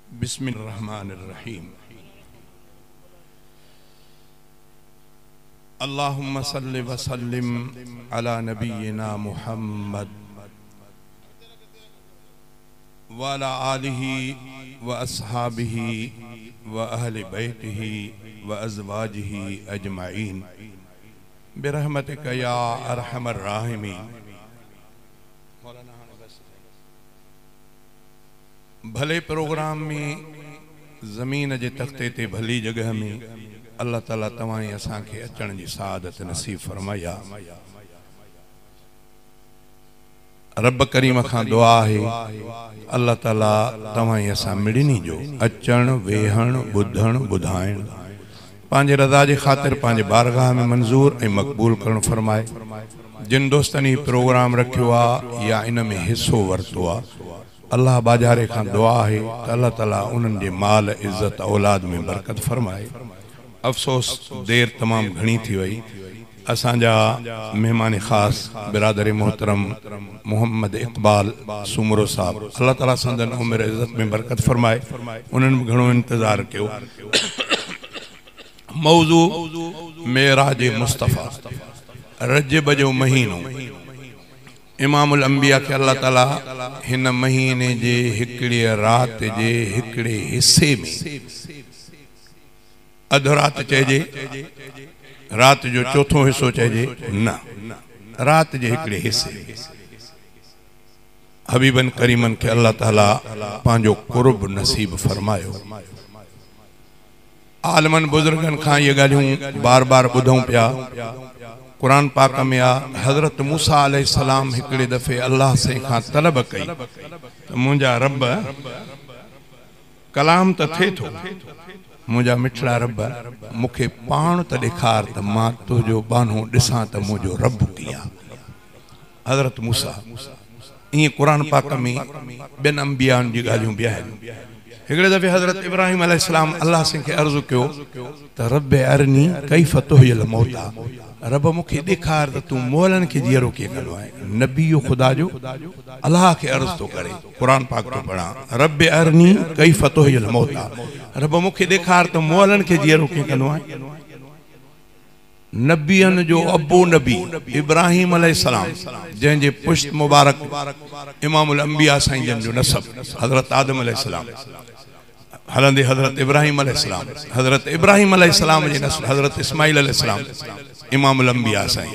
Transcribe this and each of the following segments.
बिस्मिल्लाहिर्रहमानिर्रहीम। अल्लाहुम्मा सल्लि व सल्लिम अला नबिय्यिना मुहम्मद व अला आलिहि व अस्हाबिहि व अहलि बैतिहि व अज़वाजिहि अजमाइन बिरहमतिका या अरहमर राहिमीन। भले प्रोग्राम में ज़मीन जे तख्ते ते भली जगह में अल्लाह ताला तवाई असां खे अचण जी सआदत नसीब फरमाया। रब करीम खां दुआ है अल्लाह ताला तवाई असां मिड़नी जो अचण वेहण ॿुधण ॿुधाइण पांजे रज़ा जे ख़ातिर पांजे बारगाह में मंजूर ऐं मक़बूल करण फरमाए। जिन दोस्तनि ही प्रोग्राम रखियो आ या इन में हिस्सो वरतो आ अल्लाह बाजारे खां दुआ है अल्लाह ताला उन्हनि जे माल इज्जत औलाद में बरकत फरमाए। अफसोस देर तमाम घणी थी वई। असांजा मेहमान खास बिरादर मोहतरम मोहम्मद इकबाल सुमरो साहब अल्लाह ताला संदन उम्र इज्जत में बरकत फरमाए। उन्हनि घणो इंतजार कियो। मौजू मेराज मुस्तफ़ा रजब जो महीनो इमामुल अंबिया के अल्लाह ताला हिन महीने जे हिकड़ी रात जे हिकड़े हिस्से में अध रात चइजे, रात जो चौथो हिस्सो चइजे न, रात जे हिकड़े हिस्से हबीबन करीमन के अल्लाह ताला पांजो कुर्ब नसीब फरमायो। आलमन बुजुर्गन खां ये गालियूं बार बार ॿुधूं पिया। कुरान पाक में आ हजरत मूसा अलैहिस्सलाम हिकड़े दफे अल्लाह से खां तलब कई त मुंहिंजा रब कलाम त थे थो, मुंहिंजा मिठड़ा रब मूंखे पाण त ॾेखार त मां तुंहिंजो बानो ॾिसां त मुंहिंजो रब कीअं। हजरत मूसा ईअं कुरान पाक में ॿियनि अंबियाउनि जी ॻाल्हियूं ॿिया आहिनि। हिकड़े दफे हजरत इब्राहिम अलैहिस्सलाम अल्लाह से खे अर्ज़ु कयो त रब अरनी कैफ़ तुहियल मौता, रब मूंखे ॾेखार त तूं मोलनि खे जीअरो कीअं कंदो आहे। नबी खुदा जो अल्लाह खे अर्ज़ु थो करे, कुरान पाक थो पढ़ा, रब अरनी कैफ़ तुहियल मौता, रब मूंखे ॾेखार त मोलनि खे जीअरो कीअं कंदो आहे। नबियन जो अबू नबी इब्राहिम अलैहिस्सलाम जंहिंजे पुश्त मुबारक इमामुल अंबिया साईं जन जो नसब हजरत आदम अलैहिस्सलाम हलंदे हजरत इब्राहिम अलैहिस्सलाम, हजरत इब्राहिम अलैहिस्सलाम जी नस्ल हजरत इस्माइल अलैहिस्सलाम इमामुल अंबिया साईं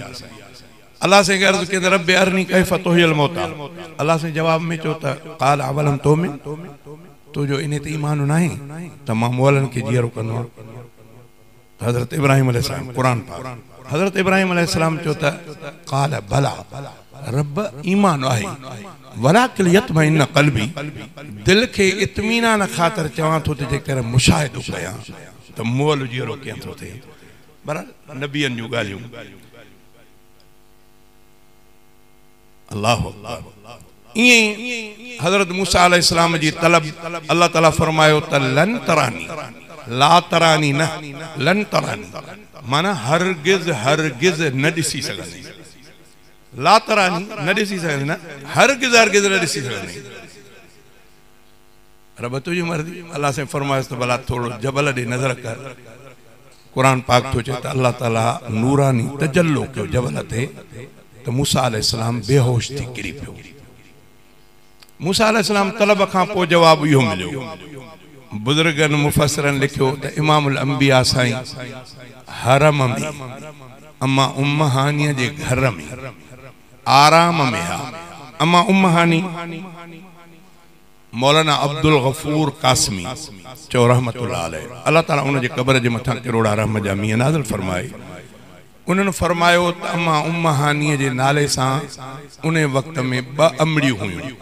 अल्लाह से अर्ज़ कई त रब अरनी कैफ़ तुहियल मौता। अल्लाह से जवाब में चयो त क़ाल अवलम तुमिन, तो जो इन ते ईमान नाहे त मां मोलनि खे जीअरो कंदो आहियां। हजरत इब्राहिम अलैहिस्सलाम कुरान पाक हजरत इब्राहिम अलैहिस्सलाम चयो त क़ाल भला, रब ईमान आहे वलाकिन यतमइन्न क़ल्बी, दिल के इत्मीनान ख़ातिर चवां थो त जेकर मुशाहिदो कयां त मोल जीअरो कीअं थो थिए। बहरहाल नबियनि जूं ॻाल्हियूं। अल्लाहु अकबर। ईअं हजरत मूसा अलैहिस्सलाम जी तलब अल्लाह ताला फरमायो त लन तरानी, ला तरानी न, लन तरानी माना हरगिज़ हरगिज़ न ॾिसी सघंदी। ला तरानी न ॾिसी सघंदी न, हरगिज़ हरगिज़ न ॾिसी सघंदी। रब तुंहिंजी मर्ज़ी। अल्लाह से फरमायो त भला थोरो जबल ॾे नज़र कर। कुरान पाक थो चए त अल्लाह ताला नूरानी तजल्लो कयो जबल ते त मूसा अलैहिस्सलाम बेहोश थी किरी पियो। मूसा अलैहिस्सलाम तलब खां पोइ जवाब इहो मिलियो। बुजुर्गन मुफसरन लिखियो त इमामुल अंबिया साईं हरम में अम्मा उम्म हानीअ जे घर में आराम में हा। अम्मा उम्म हानी मौलाना अब्दुल गफूर कासमी चो रहमतुल्लाह अलैह, अल्लाह ताला उन जे कब्र जे मथां करोड़ा रहमत जा मींहं नाज़िल फरमाए। उन्हनि फरमायो त अम्मा उम्म हानीअ जे नाले सां उन वक़्त में ॿ अमड़ियूं हुयूं।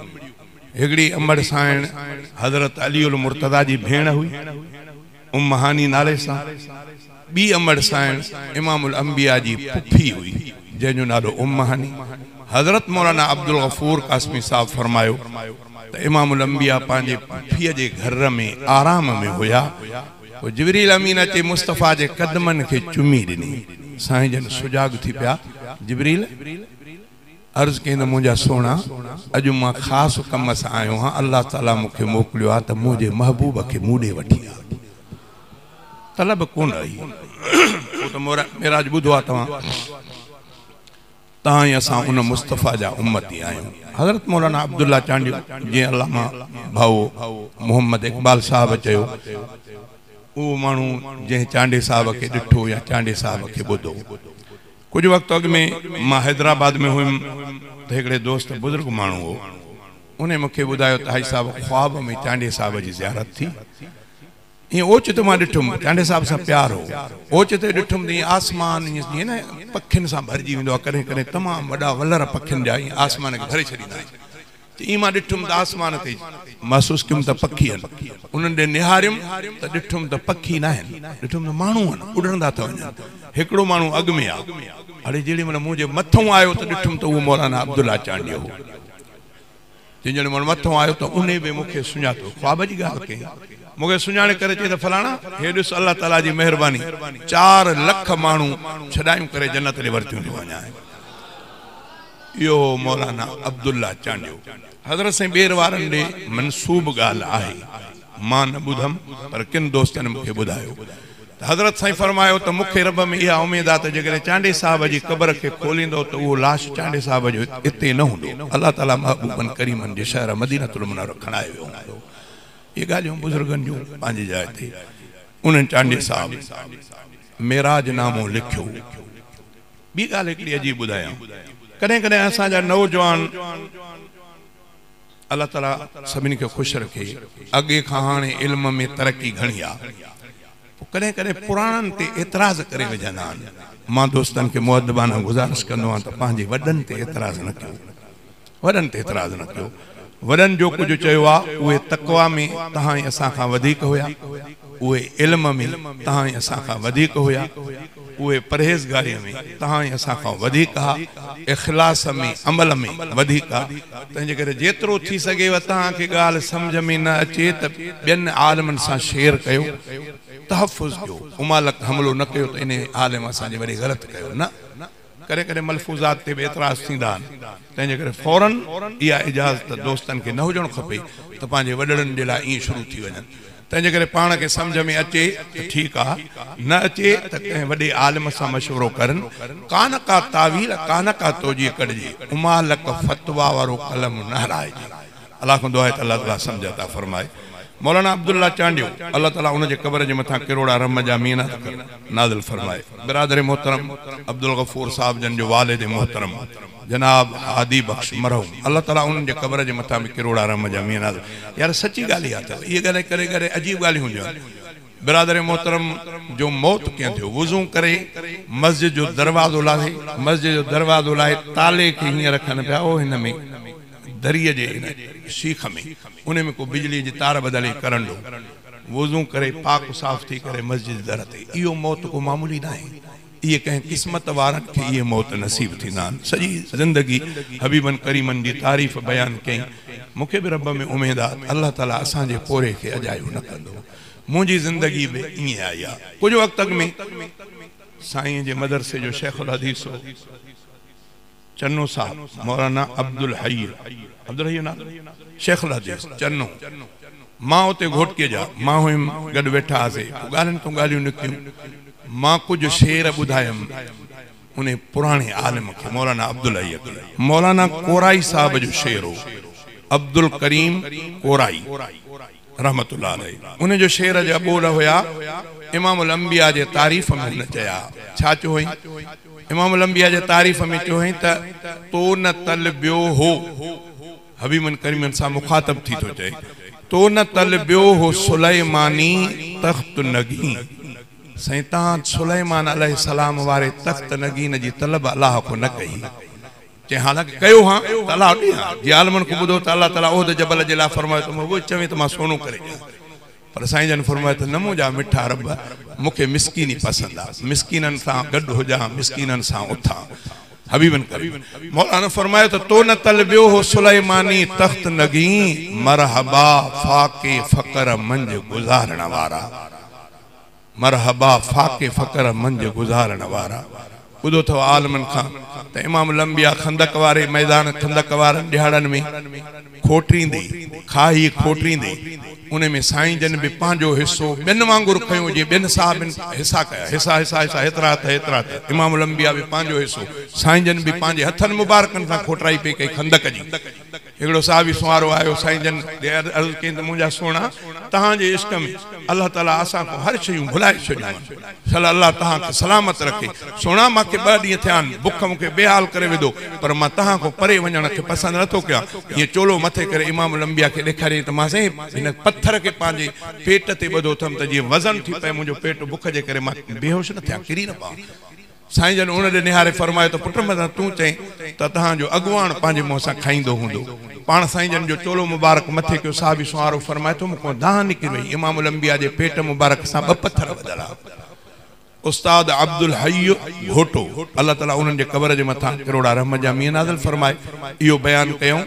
हिकिड़ी अमड़ साइण हजरत अली उल मुर्तदा जी भेण हुई उम्म हानी नाले सां, ॿी अमड़ साइण इमामुल अंबिया जी पुफी हुई जंहिंजो नालो उम्म हानी। हजरत मौलाना अब्दुल गफूर कासमी साहब फरमायो त इमामुल अंबिया पंहिंजे पुफीअ जे घर में आराम में हुया। जिब्रील अमीन अचे मुस्तफ़ा जे कदमनि खे चुमी ॾिनी। साईं जन सुजाग थी पिया, जिब्रील अर्ज कहीं मुझा सोना अजु मां खास कम से आयो हाँ अल्लाह ताला मुखे मोकलियो आ त मुझे महबूब के मूडे वठी आ तलब कोन आई वो तो मेरा बुधो आ ताई असा उन मुस्तफ़ा जा उम्मती आयो हजरत मौलाना अब्दुल्ला चांडियो जे अल्लामा भाऊ मोहम्मद इकबाल साहब चयो वो मानू जे चांडे साहब के डिठो या चांडे साहब के बुधो कुछ वक्त अग में मां हैदराबाद में हुम तो एक दोस्त बुजुर्ग मानू हो उन्हें मुखे बुधायो त हाई साहब ख्वाब में चांडे साहब की ज़ियारत थी ये ओचित मां डिठुम चांडे साहब से प्यार हो ओचित डिठुम दी आसमान ये ना पखिन से भरजी विंदो करे करे तमाम वडा वलर पखिन जा आसमान के भरे छडींदा ई मां डिठुम त आसमान ते महसूस कम त पखी हन उन्हनि दे निहारियम त डिठुम त पखी ना हन डिठुम त मानू हन उड़ंदा त वञन हिकड़ो मानू अग में आ अरे जेडी मन मुझे मथों आयो त डिठुम त वो मौलाना अब्दुल्ला चांडियो हो जिन मन मथों आयो त उन्हें भी मुखे सुञातो ख्वाब जी गाल के मुखे सुञाणे करे चे त फलाना हे ॾिस अल्लाह ताला जी मेहरबानी 4 लाख मानू छडायूं करे जन्नत ले वरतियूं थी वञा यो मौलाना अब्दुल्ला चांडियो हजरत से बेर वारन दे मनसूब गाल आहे मां न बुधम पर किन दोस्तन मुखे बुधायो हजरत साईं फरमायो तो मुखे रब में यह उम्मीद आ त जगरे चांडे साहब जी कब्र के खोलिंदो तो वो लाश चांडे साहब जो इते न हुंदो अल्लाह ताला महबूबन करीमन जे शहर मदीनतुल मुनव्वरा खणायो हुंदो ये गालियों बुजुर्गन जो पांजी जाए थे उन्हें चांडे साहब मेराज नामो लिखियो बी गाल एकड़ी अजीब बुधाया कदे कदे असा जा नौजवान अल्लाह ताला सभिनी के खुश रखे अगे खां हाणे इल्म में तरक्की घणी आ कदे कदे पुराणन ते एतराज करे वजंदा आहिनि मां दोस्तन के मुअद्दबाना गुज़ारिश कंदो आहियां त पंहिंजे वॾनि ते एतराज न कयो वॾनि ते एतराज न कयो वॾनि जो कुछ चयो आ उहे तक़वा में तहां असां खां वधीक हुया उहे इल्म में तहां असां खां वधीक हुया उहे परहेज़गारी में तहां असां खां वधीक हा इखलास में अमल में वधीक आ तंहिंजे करे जेतिरो थी सघेव तहां खे ॻाल्हि सम्झ में न अचे त ॿियनि आलमनि सां शेयर कयो तहफ़ुज़ कयो उमालक हमलो न कयो त इन आलिम असांजे वरी ग़लति कयो न करे करे मलफूज़ात ते बि एतराज़ थींदा आहिनि तंहिंजे करे फौरन इहा इजाज़त दोस्तनि खे न हुजणु खपे त पंहिंजे वॾड़नि जे लाइ ईअं शुरू थी वञनि तंहिंजे करे पाण खे सम्झ में अचे त ठीकु आहे न अचे त कंहिं वॾे आलिम सां मशवरो करनि कान का तावील कान का तोजी कढिजे उमालक फतवा वारो कलम न हराइजे अल्लाह खां दुआ आहे त अल्लाह ताला सम्झ अता फरमाए मौलाना अब्दुल्ला चांडियो अल्लाह ताला उनके कब्र जे मथा करोड़ा रहम जा मीना नाज़िल फरमाए बिरादर मोहतरम अब्दुल गफूर साहब जन जो वालिद मोहतरम जनाब हादी बख्श मरहूम अल्लाह ताला उनके कब्र जे मथा में करोड़ा रहम जा मीना यार सच्ची गाली आ त ये गले करे करे अजीब गाली हुंदियूं बिरादर मोहतरम जो मौत किया थियो वुज़ू करे मस्जिद जो दरवाज़ो लाए ताले के हिं रखन पिया ओ हिन में दरिया जे शीख में उन्हें में को बिजली जी तार बदले करंडो वुज़ू करे पाक साफ थी करे मस्जिद दर ते इहो मौत को मामूली ना है ये कहीं किस्मत वारन के ये मौत नसीब थी ना सजी जिंदगी हबीबन करीमन जी तारीफ बयान कई मुखे भी रब में उम्मीद आ अल्लाह ताला असा जे पोरे के अजायो न कंदो मुझी जिंदगी में इं आया कुछ वक्त तक में साईं जे मदरसे जो शेखुल हदीस चन्नो साहब मौलाना अब्दुल हई ना शेखुल हदीस चन्नो मां उते घोट के जा मां हुम गड बैठा से गालन तो गालियों निकियूं मां कुछ शेर बुधायम उन्हें पुराने आलिम के मौलाना अब्दुल हई मौलाना कोराई साहब जो शेर हो अब्दुल करीम कोराई रहमतुल्लाह अलैह उन्हें जो शेर जा बोल होया इमामुल अंबिया जे तारीफ में न चया छा चो हुई इमामुल अंबिया जे तारीफ में चो हुई त तो न तलबियो हो हबीबन करीमन सा मुखातब थी तो चए तो न तलबियो हो सुलेमानी तख्त नगी सैता सुलेमान अलैहिस्सलाम वारे तख्त नगीन जी तलब अल्लाह को न कही चे हालांकि कयो हां अल्लाह दी जे आलमन को बुधो त अल्लाह ताला ओद जबल जे ला फरमायो तो वो चवे तो मा सोनो करे पर साईं जन फरमायो त नमो जा मिठा रब मुखे मिस्कीनी पसंद आ मिस्कीनन सा गड हो जा मिस्कीनन सा उठा हबीबन करीम मौलाना फरमायो तो न तलबियो हो सुलेमानी तख्त नगी मरहबा फाके फकर मंज गुजारण वारा मरहबा फाके फकर मंज गुजारण वारा ॿुधो अथव आलमनि खां त इमाम लंबिया खंदक वारे मैदान खंदक वारनि ॾिहाड़नि में खोटींदे खाई खोटींदे उन में साईं जन भी पंहिंजो हिस्सो ॿियनि वांगुरु खयो जीअं ॿियनि साहिबनि हिसा कया हिसा हिसा हिसा हेतिरा त इमाम लंबिया भी पंहिंजो हिस्सो साईं जन भी पंहिंजे हथनि मुबारकनि सां खोटराई पई कई खंदक जी हिकिड़ो साहिबी सुवारो आयो साईं जन अर्ज़ु कई त मुंहिंजा सोना तव्हांजे इश्क में अल्लाह ताला असां को हर शयूं भुलाए छॾियूं सला अल्लाह तव्हांखे सलामत रखे सोना मूंखे 2 ॾींहं थिया आहिनि बुख मूंखे बेहाल करे विधो पर मां तव्हां खां परे वञण खे पसंदि नथो कयां ईअं चोलो मथे करे इमाम लंबिया खे ॾेखारियईं त मां साईं हिन पत्थर खे पंहिंजे पेट ते ॿधो अथमि त जीअं वज़न थी पए मुंहिंजो पेट बुख जे करे मां बेहोश न थियां किरी न पवां साईं जन उन ॾे निहारे फरमायो त पुट मथां तूं चईं त तव्हांजो अॻुवाण पंहिंजे मुंहं सां खाईंदो हूंदो पाण साईं जन जो चोलो मुबारक मथे कयो साहिबी सुवारो फरमाए थो मूंखां दाह निकिरी वई इमाम लंबिया जे पेट मुबारक सां 2 पत्थर ॿधल उस्ताद अब्दुल हय्य घोटो अल्लाह ताला उन्हनि जे क़बर जे मथां करोड़ा रहमत जा मींहं नाज़िल फरमाए इहो बयान कयूं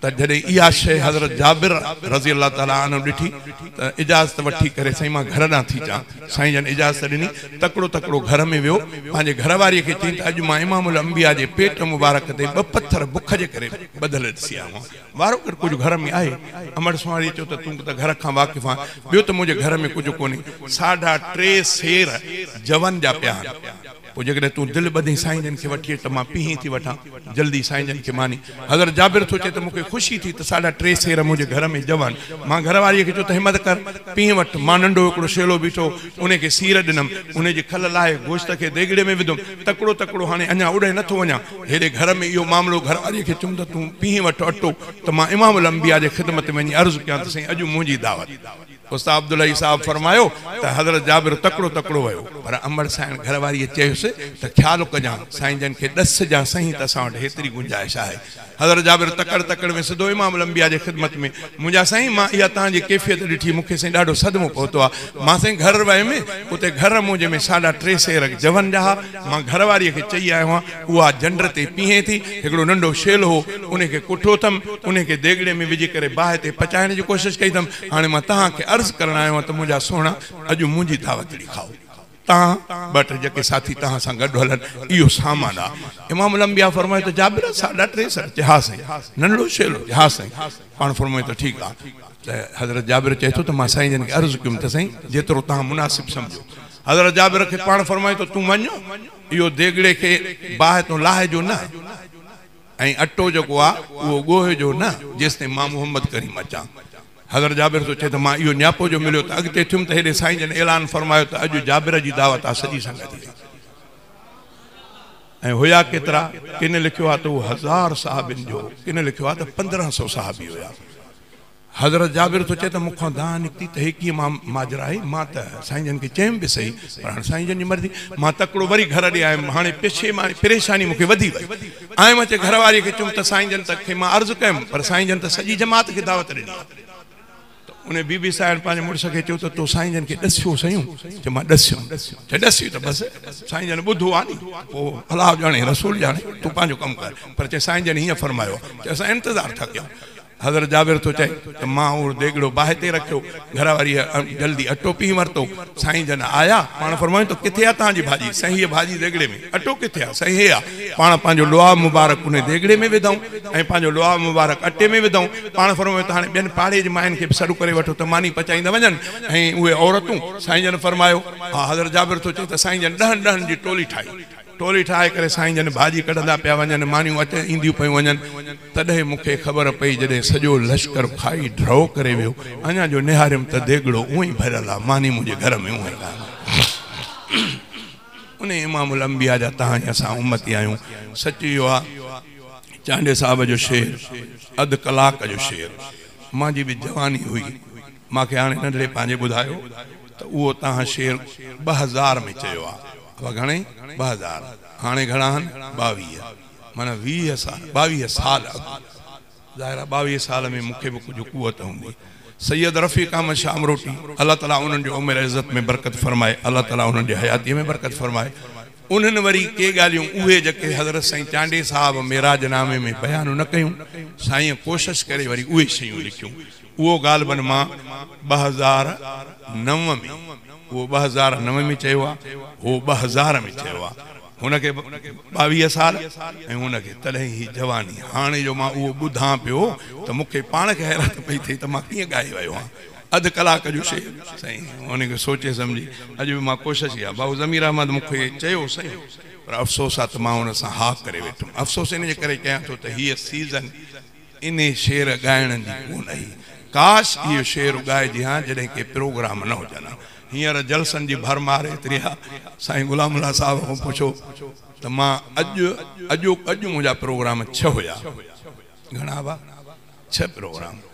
त जॾहिं इहा शइ हज़रत जाबिर रज़ी अल्लाह ताला अन्हु ॾिठी त इजाज़त वठी करे साईं मां घर ॾांहुं थी अचां साईं जन इजाज़त ॾिनी तकिड़ो तकिड़ो घर में वियो पंहिंजे घरवारीअ खे चई त अॼु मां इमामुल अंबिया जे पेट मुबारक ते 2 पत्थर बुख जे करे ॿधल ॾिसी आयो वारो कर कुझु घर में आहे अमर सुवारी चयो त तूं त घर खां वाक़िफ़ आहीं ॿियो त मुंहिंजे घर में कुझु कोन्हे 3.5 सेर जवन जा पिया पोइ जेकॾहिं तूं दिलि ॿधी साईं जन खे वठी त मां पीहीं थी वठां जल्दी साईं जन खे मानी हज़रत जाबिर थो चए त मूंखे ख़ुशी थी त 3.5 सेर मुंहिंजे घर में जवन मां घरवारीअ खे चयो त हिमत कर पीउ वटि मां नंढो हिकिड़ो शेलो बीठो उनखे सीर ॾिनमि उनजी खल लाहे गोश्त खे देगिड़े में विधुमि तकिड़ो तकिड़ो हाणे अञा उड़े नथो वञा हेॾे घर में इहो मामिलो घरवारीअ खे चयुमि त तूं पीउ वटि अटो त मां इमामुल अंबिया जे ख़िदमत में वञी अर्ज़ु कयां त साईं अॼु मुंहिंजी दावत उस्ताद अब्दुल हई साहब फरमायो त हज़रत जाबिर तकिड़ो तकिड़ो वियो पर अमर साईं घरवारीअ चयोसि त ख्यालु कजां साईं जन खे ॾस जा सही त असां वटि हेतिरी गुंजाइश आहे हज़रत जाबिर तकड़ तकड़ में सिधो इमाम लंबिया जे ख़िदमत में मुंहिंजा साईं मां इहा तव्हांजी कैफ़ियत ॾिठी मूंखे साईं ॾाढो सदमो पहुतो आहे मां साईं घर वियुमि उते घर मुंहिंजे में 3.5 सेर जवन जा मां घरवारीअ खे चई आयो आहियां उहा झंड ते पीहे थी हिकिड़ो नंढो शेल हो उनखे कुठो अथमि उनखे देगिड़े में विझी करे बाहि ते पचाइण जी कोशिशि कई अथमि हाणे मां तव्हांखे अर्ज़ु करणु आयो आहियां त मुंहिंजा सोना अॼु मुंहिंजी दावत खाओ तव्हां 2 टे जेके साथी तव्हां सां गॾु हलनि इहो सामान आहे इमाम लंबिया फरमायो त जाबिर 3.5 सेर हा साईं नंढड़ो शेलो हा साईं पाण फरमायो त ठीकु आहे त हज़रत जाबिर चए थो त मां साईं जन खे अर्ज़ु कयुमि त साईं जेतिरो तव्हां मुनासिबु सम्झो हज़रत जाबिर खे पाण फरमायो त तूं वञो इहो देगिड़े खे बाहि तो लाहिजो न ऐं अटो जेको आहे उहो ॻोहिजो न जेसिताईं मां मुहम्मद करीम अचां हज़रत जाबिर तो चए त मां इहो न्यापो जो मिलियो त अॻिते थियुमि त हेॾे साईं जन ऐलान फरमायो त अॼु जाबिर जी दावत आहे सॼी संगत जी ऐं हुया केतिरा किन लिखियो आहे त उहो 1000 साहिबनि जो किन लिखियो आहे त 1500 साहिबी हुया हज़रत जाबिर तो चए त मूंखां दाह निकिती त हे कीअं माजरा आहे मां त साईं जन खे चयुमि बि सही पर हाणे साईं जन जी मर्ज़ी मां तकिड़ो वरी घर ॾे आयुमि हाणे पिछे मां परेशानी मूंखे वधी वई आयुमि अचे घरवारीअ खे चयुमि त साईं जन खे मां अर्ज़ु कयुमि पर साईं जन त सॼी जमात खे दावत ॾिनी उन बीबी साहिब पंहिंजे मुड़ुस खे चयो त तूं साईं जन खे ॾसियो सयूं चयो मां ॾसियुमि चयो ॾसी त बसि साईं जन ॿुधो आहे नी पोइ अलाह ॼाणे रसूल ॼाणे तूं पंहिंजो कमु कर पर चए साईं जन हीअं फरमायो चयो असां इंतज़ारु था कयूं हज़रत जाबिर तो चए त मां उहो देगिड़ो बाहि ते रखियो घरवारीअ जल्दी अटो पी वरितो साईं जन आया पाण फरमायो त किथे आहे तव्हांजी भाॼी साईं हीअ भाॼी देगिड़े में अटो किथे आहे साईं हे आहे पाण पंहिंजो लोहा मुबारक उन देगिड़े में विधऊं ऐं पंहिंजो लोहा मुबारक अटे में विधऊं पाण फरमायो त हाणे ॿियनि पाड़े जी मायुनि खे बि सॾु करे वठो त मानी पचाईंदा वञनि ऐं उहे औरतूं साईं जन फरमायो हा हज़रत जाबिर तो चए त साईं जन 10 जी टोली ठाहे करे साईं जन भाॼी कढंदा पिया वञनि मानियूं अचे ईंदियूं पियूं वञनि तॾहिं मूंखे ख़बर पई जॾहिं सॼो लश्कर खाई ड्रॉ करे वियो अञा जो निहारियमि त देगिड़ो उअं ई भरियल आहे मानी मुंहिंजे घर में उअं ई उन इमामुल अंबिया जा तव्हां असां उम्मती आहियूं सच इहो आहे चांडे साहिब जो शेर अधु कलाक जो शेर मुंहिंजी बि जवानी हुई मूंखे हाणे नंढड़े पंहिंजे ॿुधायो त उहो तव्हां शेर 2000 में चयो आहे घणे 2000 हाणे घणा आहिनि 22 माना 20 साल 22 साल ज़ाहिर 22 साल में मूंखे बि कुझु कुवत हूंदी सैयद रफ़ीक अहमद शामरोटी अल्लाह ताला उन्हनि जो उमिरि इज़त में बरकत फरमाए अल्लाह ताला उन्हनि जी हयातीअ में बरकत फरमाए उन्हनि वरी के ॻाल्हियूं उहे जेके हज़रत साईं चांडे साहिब मेराज नामे में बयानु न कयूं साईं कोशिशि करे वरी उहे शयूं लिखियूं उहो ॻाल्हि बन मां 2009 में वो 2009 में चयो आहे वो 2000 में चयो आहे हुनखे 22 साल ऐं हुनखे तॾहिं ही जवानी। हाणे जो मां उहो ॿुधां पियो त मूंखे पाण खे हैरत पई थिए त मां कीअं ॻाए वियो आहियां अध कलाक जो शइ साईं। हुनखे सोचे सम्झी अॼु बि मां कोशिशि कई आहे। भाऊ ज़मीर अहमद मूंखे चयो साईं, पर अफ़सोस आहे त मां हुन सां हा करे वेठुमि। अफ़सोस इन जे करे कयां थो त हीअ सीज़न इन शेर ॻाइण जी कोन हुई। काश इहो शेर ॻाइजे हा जॾहिं के प्रोग्राम न हुजनि। हींअर जलसनि जी भरमार एतिरी आहे। साईं गुलाम अल्लाह साहब खां पुछो त मां अॼु मुंहिंजा प्रोग्राम 6 हुया। घणा बा 6 प्रोग्राम।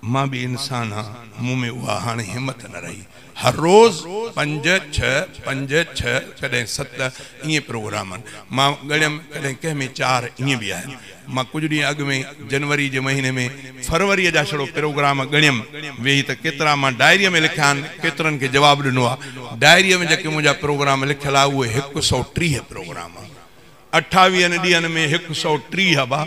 मां भी इंसान हाँ, मूं में उहा हाणे हिम्मत न रही। हर रोज़ 5-6 कॾहिं 7 ईअं प्रोग्राम मां ॻणियमि, कॾहिं कंहिं में 4 ईअं बि आहिनि। मां कुछ ॾींहं अॻु में जनवरी जे महीने में फरवरीअ जा छड़ो प्रोग्राम ॻणियमि वेही त केतिरा मां डायरीअ में लिखिया आहिनि, केतिरनि खे जवाबु ॾिनो आहे। डायरीअ में जेके मुंहिंजा प्रोग्राम लिखियल आहे उहे 130 प्रोग्राम। 28 ॾींहंनि में 130 बा।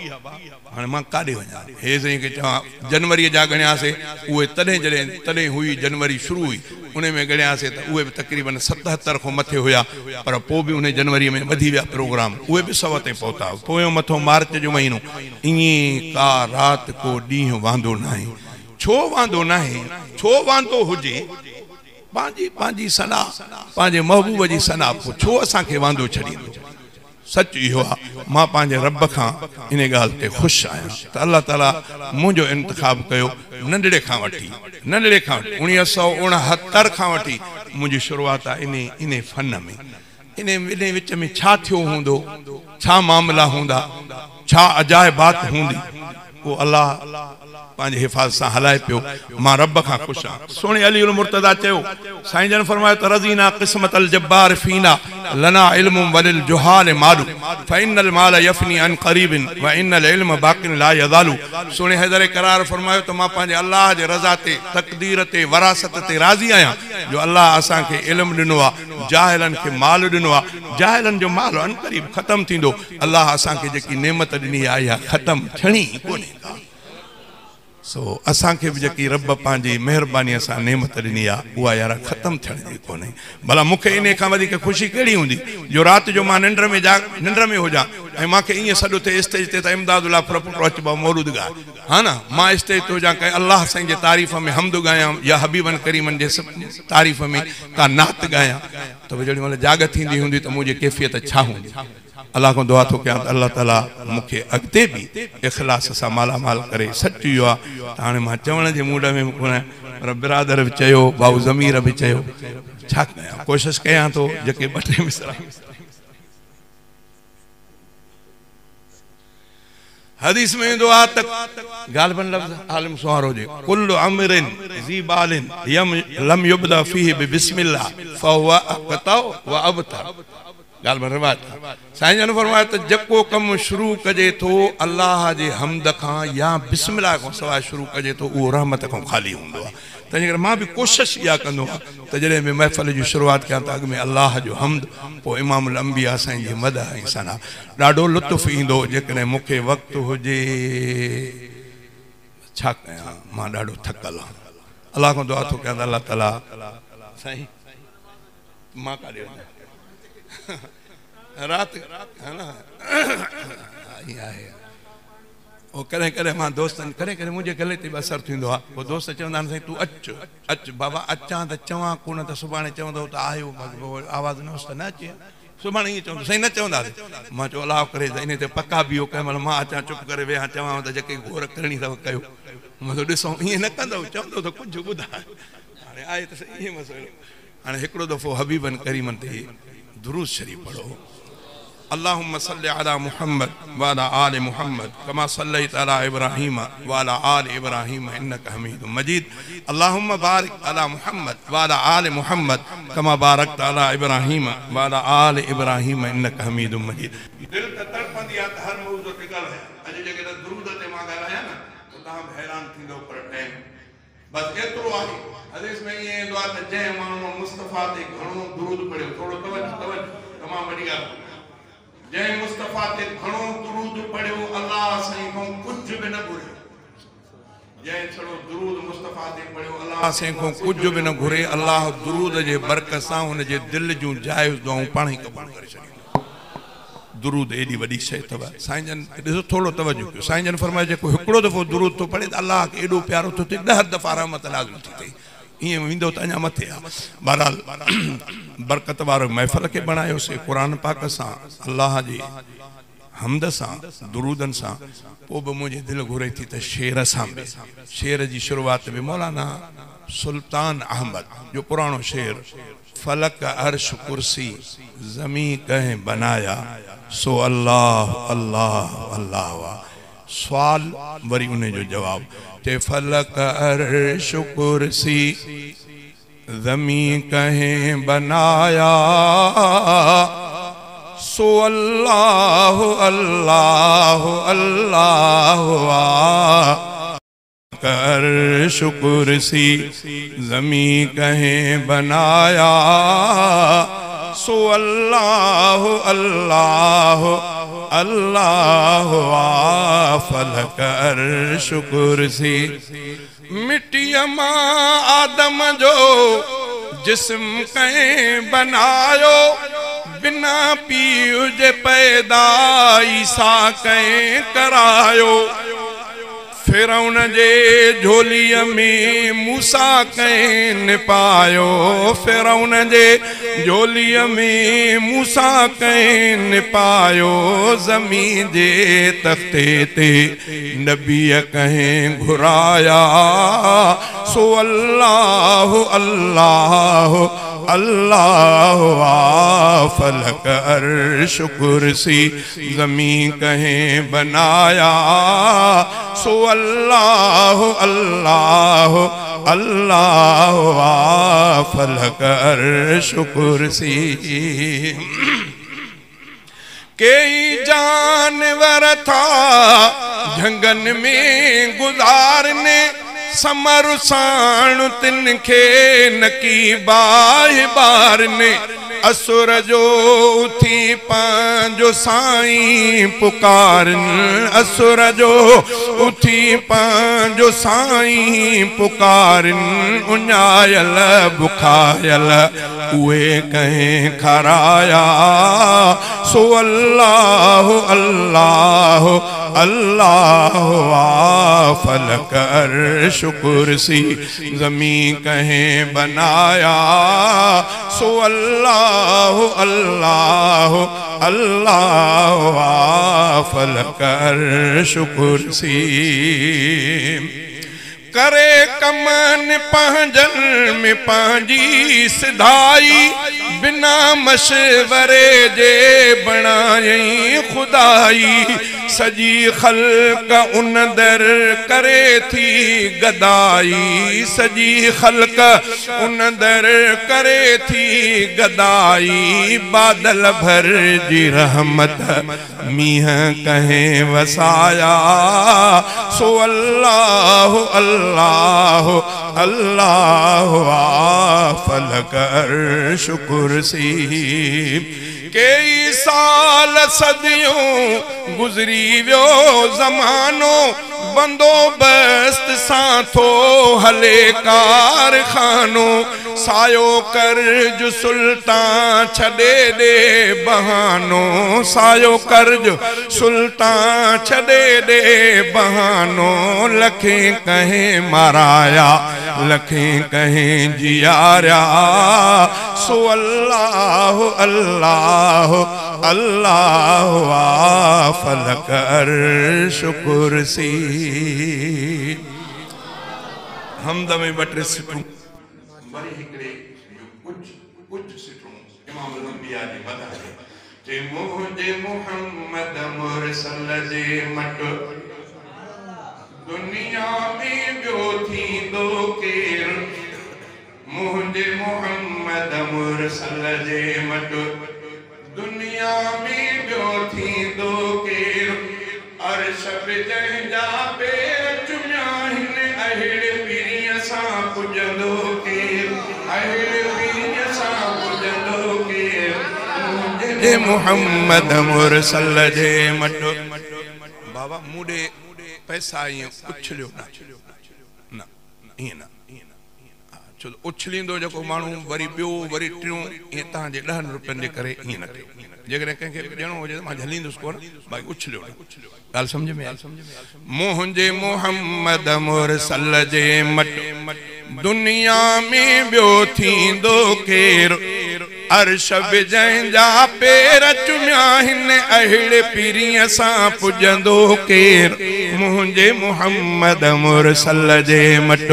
हाणे मां काॾे वञा? हे साईं खे चवां जनवरीअ जा ॻणियासीं उहे तॾहिं हुई जनवरी शुरू हुई, उन में ॻणियासीं त उहे बि तक़रीबन 77 खां मथे हुया। पर पोइ बि उन जनवरीअ में वधी विया प्रोग्राम, उहे बि 100 ते पहुता। पोयों मथो मार्च जो महीनो। ईअं का राति को ॾींहुं वांदो न आहे। छो वांदो न आहे? छो वांदो हुजे? पंहिंजी सना, पंहिंजे महबूब जी सना, पोइ छो असांखे वांदो छॾींदो? सच इहो आहे, मां पंहिंजे रब खां इन ॻाल्हि ते ख़ुशि आहियां त अल्लाह ताला मुंहिंजो इंतिखाब कयो। नंढड़े खां वठी 1969 खां वठी मुंहिंजी शुरूआत आहे इन फन में। इन विच में छा थियो हूंदो, छा मामला हूंदा, छा अजाइबात हूंदी, वो अल्लाह पंहिंजे हिफ़ाज़त सां हलाए पियो। मां रब खां ख़ुशि आहियां। सोणे अली उल मुर्तदा चयो, साईं जन फरमायो त रज़ीना क़िस्मत अल जब्बार फीना लना इल्म वलिल जुहाल मालू फ़इन्नल माल यफ़नी अन क़रीबिन व इन्नल इल्म बाक़िन ला यज़ालू। सोणे हैदर करार फरमायो त मां पंहिंजे अल्लाह जे रज़ा ते, तक़दीर ते, वरासत ते राज़ी आहियां जो अल्लाह असांखे इल्म ॾिनो आहे, जाहिलनि खे माल ॾिनो आहे। जाहिलनि जो माल अन क़रीब ख़तमु थींदो। अल्लाह असांखे जेकी नेमत ॾिनी आहे इहा ख़तमु थियणी कोन्हे का। सो असांखे बि जेकी रब पंहिंजी महिरबानीअ सां नेमत ॾिनी आहे उहा यार ख़तमु थियण जी कोन्हे। भला मूंखे इन खां वधीक ख़ुशी कहिड़ी हूंदी जो राति जो मां निंड में हुजां ऐं मूंखे ईअं सॾु थिए स्टेज ते त इमदादुल्लाह पुटु अच बा मौलूद ॻाए, हा न, मां स्टेज ते हुजां कंहिं अल्लाह साईं जे तारीफ़ में हमद ॻायां या हबीबन करीमन जे तारीफ़ में का नात ॻायां त जेॾी महिल जाग थींदी हूंदी त मुंहिंजी कैफ़ियत छा हूंदी। अल्लाह को दुआ थो कयां त अल्लाह ताला मूंखे अॻिते बि इख़लास सां मालामाल करे। सच इहो आहे त हाणे मां चवण जे मूड में कोन आहियां, पर बिरादर बि चयो, भाऊ ज़मीर बि चयो, छा कयां? कोशिशि कयां थो जेके 2-3 मिसरा। हदीस में ईंदो आहे त ग़ालिबन लफ़्ज़ आलिम सुवारो जे कुल्लु अमरिन ज़ी बालिन लम युबदा फीहि बिस्मिल्लाह फहुवा अक़तौ व अबतर। साईं जन फरमाया त जेको कमु शुरू कजे थो अल्लाह जे हमद खां या बिस्मिल्लाह खां सवाइ शुरू कजे थो उहो रहमत खां ख़ाली हूंदो आहे। तंहिंजे करे मां बि कोशिशि इहा कंदो आहियां त जॾहिं बि महफ़िल जी शुरूआत कयां त अॻु में अल्लाह जो हमद, पोइ इमामुल अंबिया साईं जी मदह ऐं सना। ॾाढो लुत्फ़ ईंदो जेकॾहिं मूंखे वक़्तु हुजे। छा कयां, मां ॾाढो थकल आहियां। अल्लाह खां दुआ थो कयां त अल्लाह ताला साईं मां काॾे वञा राति है ना कॾहिं कॾहिं मां दोस्तनि कॾहिं मुंहिंजे गले ते बि असरु थींदो आहे। पोइ दोस्त चवंदा आहिनि साईं तूं अचु बाबा, अचां त चवां कोन त सुभाणे चवंदो त आयो आवाज़ु न हुअसि त न अचे। सुभाणे ईअं चवंदो साईं न चवंदासीं। मां चयो अलाह करे त इन ते पका बीहो कंहिं महिल मां अचां चुप करे वेहां चवां त जेके घोर करणी अथव कयो। मां चयो ॾिसूं ईअं न कंदव, चवंदो त कुझु ॿुधाए। हाणे आहे त ईअं मसइलो। हाणे हिकिड़ो दफ़ो हबीबन करीमन ते दुरूद शरीफ़ पढ़ो। अल्लाहुम्मा सल्लि अला मुहम्मद व अला आलि मुहम्मद कमा सल्लैत अला इब्राहीम व अला आलि इब्राहीम इन्नका हमीदुम मजीद। अल्लाहुम्मा बारिक अला मुहम्मद व अला आलि मुहम्मद कमा बारकत अला इब्राहीम व अला आलि इब्राहीम इन्नका हमीदुम मजीद। दिल त तड़पंदी आहे त हर मौज़ू ते ॻाल्हायां। अॼु जेकॾहिं दुरूद ते मां ॻाल्हायां न त तव्हां बि हैरान थींदो। पर टाइम बसि एतिरो आहे। हदीस में ईअं ईंदो आहे त जंहिं माण्हू मुस्तफ़ा ते घणो दुरूद पढ़ियो, थोरो तवजो तमामु वॾी ॻाल्हि। जंहिं मुस्तफ़ा ते घणो दुरूद पढ़ियो अल्लाह साईं खां कुझु बि न घुरियो। जंहिं छड़ो दुरूद मुस्तफ़ा ते पढ़ियो अल्लाह साईं खां कुझु बि न घुरे। अल्लाह दुरूद जे बरकत सां हुन जे दिलि जूं जाइज़ दुआऊं पाण ई क़बूल करे छॾींदो। दुरूद एडी वडी शय तव साईं जन ॾिसो थोड़ो तवज्जो कयो साईं जन फरमाए जेको हिकिड़ो दफ़ो दुरूद तो पढ़े त अल्लाह खे एडो प्यारो तो थिए 10 दफ़ा रहमत नाज़िल थी थिए ईअं वेंदो त अञा मथे आहे बहरहाल बरकत वारो महफ़िल खे बणायोसीं क़ुरान पाक सां अल्लाह जी हमद सां दुरूदन सां पोइ बि मुंहिंजी दिलि घुरे थी त शेर सां बि शेर जी शुरूआत में मौलाना सुल्तान अहमद जो पुराणो शेर फलक अर्श कुर्सी ज़मी कहें बनाया सो अल्लाह अल्लाह अल्लाह वाह सवाल वरी उन जो जवाब ते फलक अर्श कुर्सी ज़मी कहें बनाया सो अल्लाह अल्लाह अल्लाह कर शुकुरसी ज़मी कहें बनाया सो अल्लाह अल्लाह अल्लाह फलक अर्श कुर्सी मिट्टिया मां आदम जो जिस्म कहें बनायो बिना पीउ जे पैदा ईसा कहें करायो फिरौन जे झोलीअ में मूसा कहें निपायो फिरौन जे झोलीअ में मूसा कहें निपायो ज़मीन जे तख्ते ते नबीअ कहें घुराया सो अल्लाह अल्लाह अल्लाह फलक अर्श कुर्सी ज़मी कहें बनाया सो अल्लाह अल्लाह अल्लाह फलक अर्श कुर्सी कई जानवर था झंगन में गुजारने समर साण तिनखे नकी बाहि बारने असुर जो उथी पांजो साईं पुकारन असुर जो उथी पांजो साईं पुकारन उञायल बुखायल उहे कहें खराया सो अल्लाह अल्लाह अल्लाह फलक अर्श कुर्सी ज़मी कहें बनाया सो अल्लाह अल्लाह अल्लाह फलक अर्श कुर्सी करे कमन पंहिंजन में पंहिंजी सिधाई बिना मशवरे जे बणाई खुदाई सजी खल्क उन दर करे थी गदाई सजी खल्क उन दर करे थी गदाई बादल भर जी रहमत मीह कहें वसाया सो अल्लाह अल्लाह अल्लाह फलक अर्श कुर्सी कई साल सदियों गुजरी वियो ज़मानो बंदोबस्त सां थो हले कारखानो सायो कर्ज सुल्तान छॾे ॾे बहानो सायो कर्ज सुल्तान छॾे ॾे बहानो लखें कहें माराया लखें कहें जियारिया सो अल्लाह अल्लाह अल्लाह फलक अर्श कुर्सी हमद में बटे सिटूं वरी हिकड़े कुछ सिटूं इमाम अल-अंबिया जी बधाई ते मुझे मोहम्मद मुरसल जे मट दुनिया में बियो थी दो केर मुझे मोहम्मद मुरसल जे मट दुनिया में बियो थी दो केर अर्श पे जंहिंजा पेर चुमिया हिन अहिड़े पीरीअ सां पुॼंदो केर अहिड़े पीरीअ सां पुॼंदो केर मुहम्मद मुरसल जे मट बाबा मूडे पैसा ईअं उछलियो न ईअं न छो उछलींदो जेको माण्हू वरी ॿियो वरी टियों ईअं तव्हांजे 10 रुपयनि जे करे ईअं न कयो जेकॾहिं कंहिंखे ॾियणो हुजे त मां झलींदुसि कोन भाई उछलियो ॻाल्हि सम्झ में आई मुंहिंजे मोहम्मद मुरसल जे मट दुनिया में ॿियो थींदो केरु अर्श जंहिंजा पेर चुमिया हिन अहिड़े पीरीअ सां पुॼंदो केरु मुंहिंजे मोहम्मद मुरसल जे मट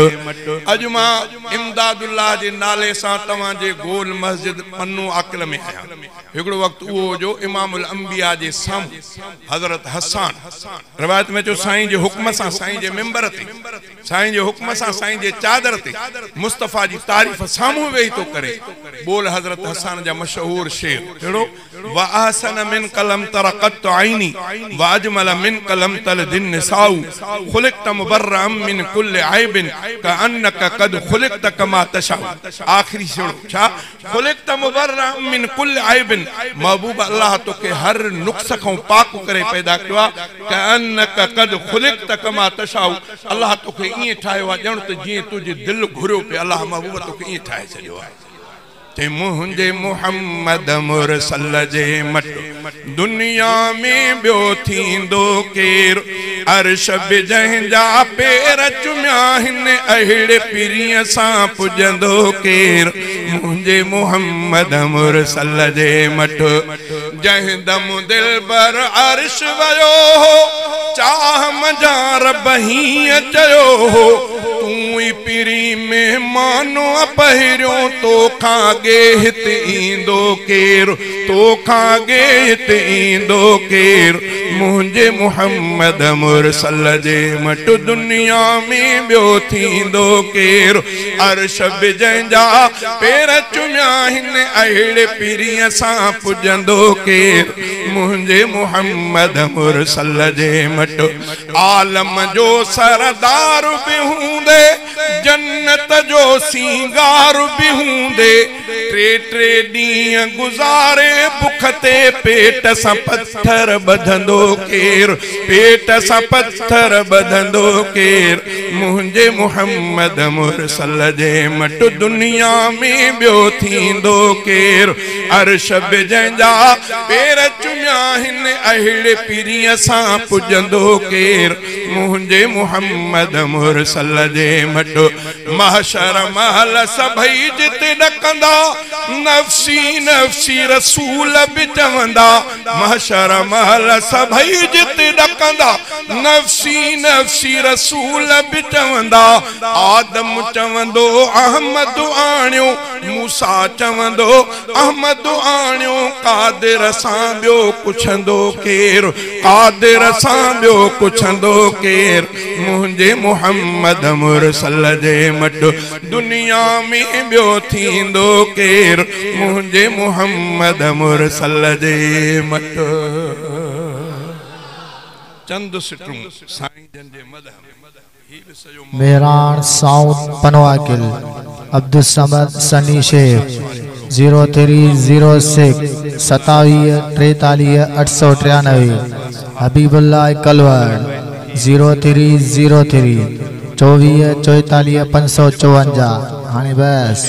अॼु मां इमदादुल्लाह जे नाले सां तव्हांजे गोल मस्जिद पन्नू आकिल में आहियां हिकिड़ो वक़्तु उहो जो इमामुल अंबिया जे साम्हूं हज़रत हसान रिवायत में जो साईं जे हुक्म सां साईं जे मिंबर ते साईं जे हुक्म सां साईं जे चादर ते मुस्तफ़ा जी तारीफ़ साम्हूं वेही तो करे बोल हज़रत हसान जा मशहूर शेर कहिड़ो व अहसन मिन कलम तरक़त आईनी व अजमल मिन कलम तल दिन निसाउ खुलिक़त मुबर्रअम मिन कुल्ल ऐबिन कअन्नक क़द खुलिक़त कमा तशाउ आखिरी शेर छा खुलिक़त मुबर्रअम मिन कुल्ल ऐबिन महबूब अल्लाह तो के हर नुक्स को पाक करे पैदा किया कअन्नक क़द खुलिक़त कमा तशाउ अल्लाह तो के इए ठायो आ ॼण त जीअं तुझे दिल घुरियो पे अल्लाह महबूब तो के इए ठाए छॾियो आहे ते मुंहिंजे मोहम्मद मुरसल जे मट दुनिया में ॿियो थींदो केरु अर्श जंहिंजा पेर चुमिया हिन अहिड़े पीरीअ सां पुॼंदो केरु मुंहिंजे मोहम्मद मुरसल जे मट जंहिं दम दिल बर अर्श वयो हो चाह मजा रब हीअं चयो हो तूं ई पीरी महिमानो पहिरियों तोखां गे हित ईंदो केरु तोखां गे हित ईंदो केरु मुंहिंजे मोहम्मद मुरसल जे मट दुनिया में ॿियो थींदो केरु अर्श जंहिंजा पेर चुमिया हिन अहिड़े पीरीअ सां पुॼंदो केरु मुंहिंजे मोहम्मद मुरसल जे मट आलम जो सरदार बि हूंदे जन्नत जो सींगार बि हूंदे टे ॾींहं गुज़ारे बुख ते पेट सां पत्थर ॿधंदो केरु पेट सां पत्थर ॿधंदो केरु मुंहिंजे मोहम्मद मुरसल जे मट दुनिया में ॿियो थींदो केरु अर्श जंहिंजा पेर चुमिया हिन अहिड़े पीरीअ सां पुॼंदो केरु मुंहिंजे मोहम्मद मुरसल जे मट महशर महल सभई जिते ॾकंदा नफ़्सी नफ़्सी रसूल बि चवंदा महशर महल सभई जिते ॾकंदा नफ़्सी नफ़्सी रसूल बि चवंदा आदम चवंदो अहमद आणियो मूसा चवंदो अहमद आणियो कादिर सां ॿियो पुछंदो केरु कादिर सां ॿियो पुछंदो केरु मुंहिंजे मोहम्मद मुरसल जे मट दुनिया में ॿियो थींदो केरु मुंहिंजे मोहम्मद मुरसल जे मट चंद सिटूं साईं जन जे मदह मेहरान साउंड पनवाकिल अब्दुल समद सनी शेख 0306 27 43 893 हबीबुल्लाह कलवर 0303 24 44 554 हाणे बस